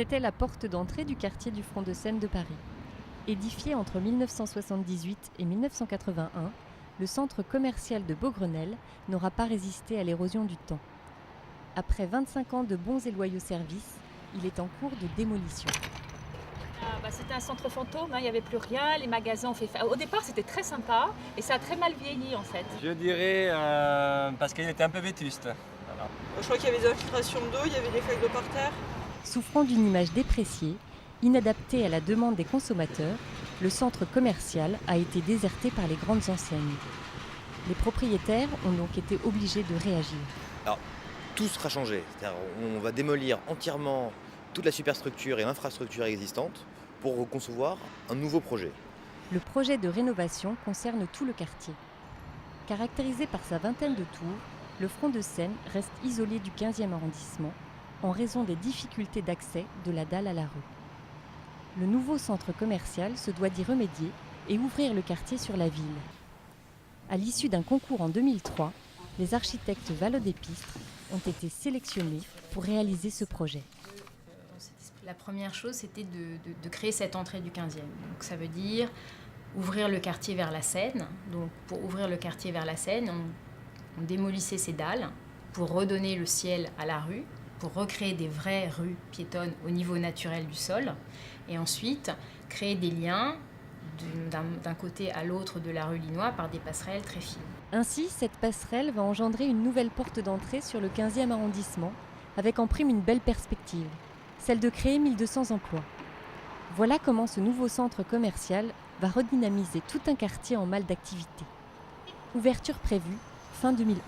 C'était la porte d'entrée du quartier du Front de Seine de Paris. Édifié entre 1978 et 1981, le centre commercial de Beaugrenelle n'aura pas résisté à l'érosion du temps. Après 25 ans de bons et loyaux services, il est en cours de démolition. C'était un centre fantôme, il n'y avait plus rien, les magasins ont fait... Au départ, c'était très sympa et ça a très mal vieilli en fait. Je dirais parce qu'il était un peu vétuste. Voilà. Je crois qu'il y avait des infiltrations d'eau, il y avait des flaques d'eau par terre. Souffrant d'une image dépréciée, inadaptée à la demande des consommateurs, le centre commercial a été déserté par les grandes enseignes. Les propriétaires ont donc été obligés de réagir. Alors, tout sera changé. C'est-à-dire, on va démolir entièrement toute la superstructure et l'infrastructure existante pour concevoir un nouveau projet. Le projet de rénovation concerne tout le quartier. Caractérisé par sa vingtaine de tours, le Front de Seine reste isolé du 15e arrondissement en raison des difficultés d'accès de la dalle à la rue. Le nouveau centre commercial se doit d'y remédier et ouvrir le quartier sur la ville. À l'issue d'un concours en 2003, les architectes Vallot-Despistres ont été sélectionnés pour réaliser ce projet. La première chose, c'était de créer cette entrée du 15e. Donc, ça veut dire ouvrir le quartier vers la Seine. Donc, pour ouvrir le quartier vers la Seine, on démolissait ces dalles pour redonner le ciel à la rue, pour recréer des vraies rues piétonnes au niveau naturel du sol. Et ensuite, créer des liens d'un côté à l'autre de la rue Linois par des passerelles très fines. Ainsi, cette passerelle va engendrer une nouvelle porte d'entrée sur le 15e arrondissement, avec en prime une belle perspective, celle de créer 1200 emplois. Voilà comment ce nouveau centre commercial va redynamiser tout un quartier en mal d'activité. Ouverture prévue fin 2011.